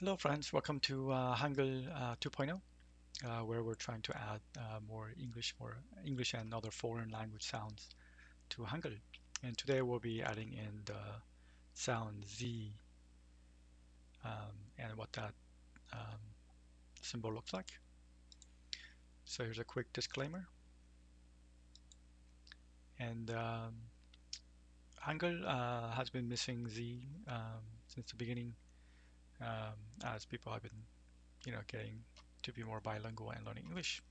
Hello, friends. Welcome to Hangul 2.0, where we're trying to add more English and other foreign language sounds to Hangul. And today we'll be adding in the sound Z and what that um, symbol looks like. So here's a quick disclaimer. And Hangul has been missing Z since the beginning, as people have been, getting to be more bilingual and learning English.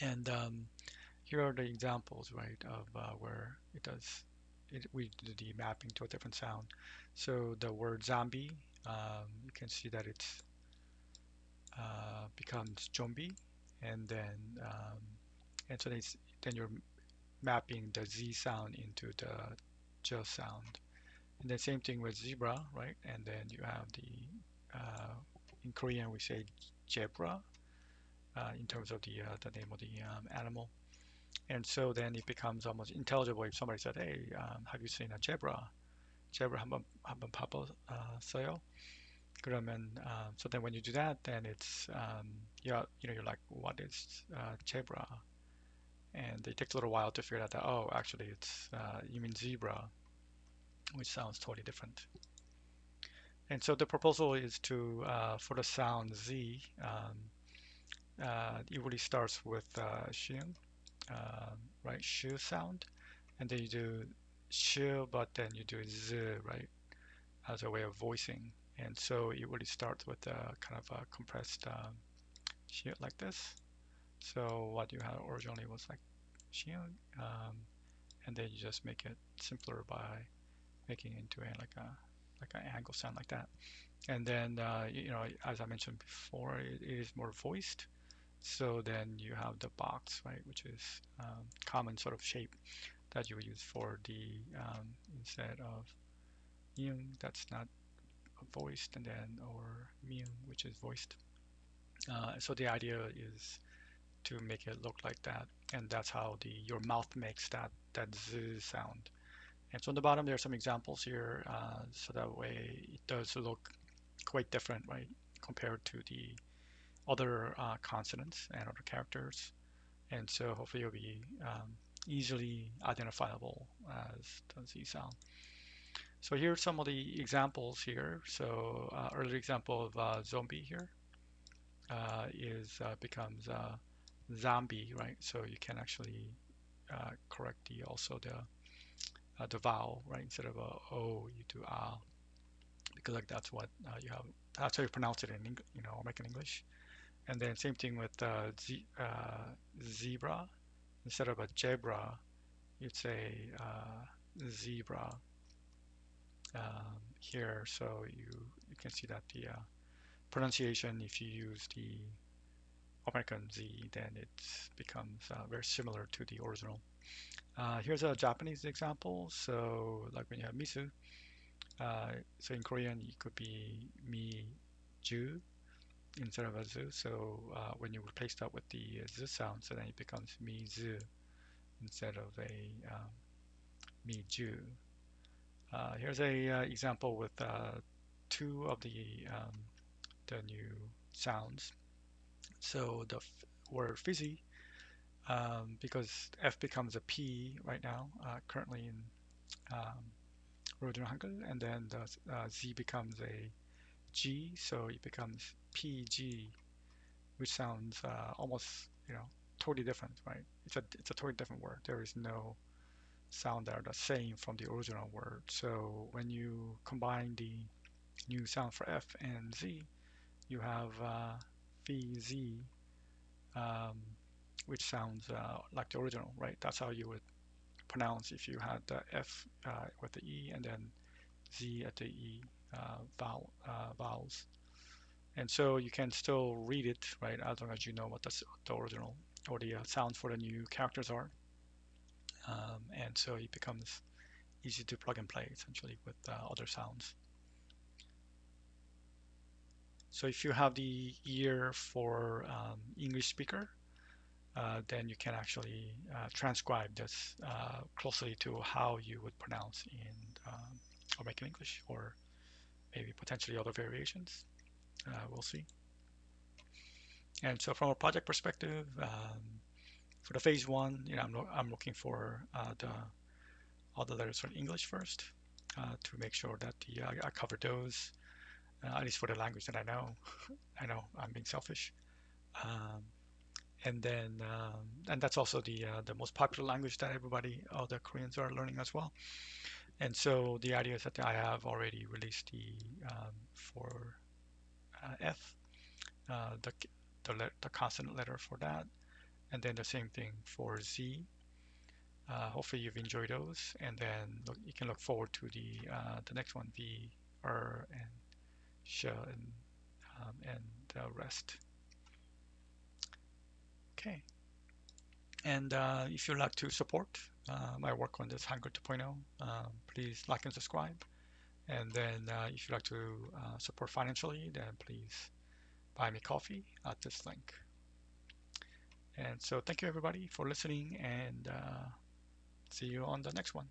And here are the examples, right, of where we do the mapping to a different sound. So the word zombie, you can see that it becomes zombie, and then and so then you're mapping the Z sound into the J sound. And then same thing with zebra, right? And then you have in Korean we say zebra in terms of the name of the animal. And so then it becomes almost intelligible if somebody said, "Hey, have you seen a zebra? zebra 한번 봐봤어요?" 그러면 so then when you do that, then it's you're like, "What is zebra?" And it takes a little while to figure out that actually it's you mean zebra, which sounds totally different. And so the proposal is to for the sound Z, it really starts with shin, right? Shu sound, and then you do sh, but then you do z, right, as a way of voicing. And so it really starts with a kind of a compressed sh like this. So what you had originally was like sh, and then you just make it simpler by making it into like an angle sound like that. And then as I mentioned before, it is more voiced. So then you have the box, right, which is common sort of shape that you would use for the instead of yung, that's not voiced, and then or myung, which is voiced. So the idea is to make it look like that, and that's how the your mouth makes that z sound. And so on the bottom there are some examples here, so that way it does look quite different, right, compared to the other consonants and other characters. And so hopefully it'll be easily identifiable as the Z sound. So here's some of the examples here. So earlier example of zombie here is becomes zombie, right? So you can actually correct the vowel, right? Instead of a o, you do a, because like that's what you have. That's how you pronounce it in American English. And then same thing with zebra. Instead of a zebra, you'd say zebra here. So you can see that the pronunciation, if you use the American Z, then it becomes very similar to the original. Here's a Japanese example. So like when you have misu, so in Korean it could be mi ju instead of a zu. So when you replace that with the z sound, so then it becomes mi zu instead of a mi ju. Here's a example with two of the new sounds. So the word fizzy, because F becomes a P right now, currently in um, original Hangul, and then the Z becomes a G, so it becomes PG, which sounds almost, totally different, right? It's a totally different word. There is no sound that are the same from the original word. So when you combine the new sound for F and Z, you have phi Z, um, which sounds like the original, right? That's how you would pronounce if you had the F with the E and then Z at the E vowels. And so you can still read it, right, as long as you know what the original or the sounds for the new characters are. And so it becomes easy to plug and play essentially with other sounds. So if you have the ear for English speaker, then you can actually transcribe this closely to how you would pronounce in American English or maybe potentially other variations. We'll see. And so from a project perspective, for the phase one, I'm looking for all the letters from English first to make sure that I cover those, at least for the language that I know. I know I'm being selfish. Um, and that's also the most popular language that all the Koreans are learning as well. And so the idea is that I have already released the for F, uh, the the consonant letter for that, and then the same thing for Z. Hopefully you've enjoyed those, and then you can look forward to the next one, V, R, and Sh, and the rest. Okay. And if you'd like to support my work on this Hangul 2.0, please like and subscribe. And then if you'd like to support financially, then please buy me coffee at this link. And so thank you everybody for listening, and see you on the next one.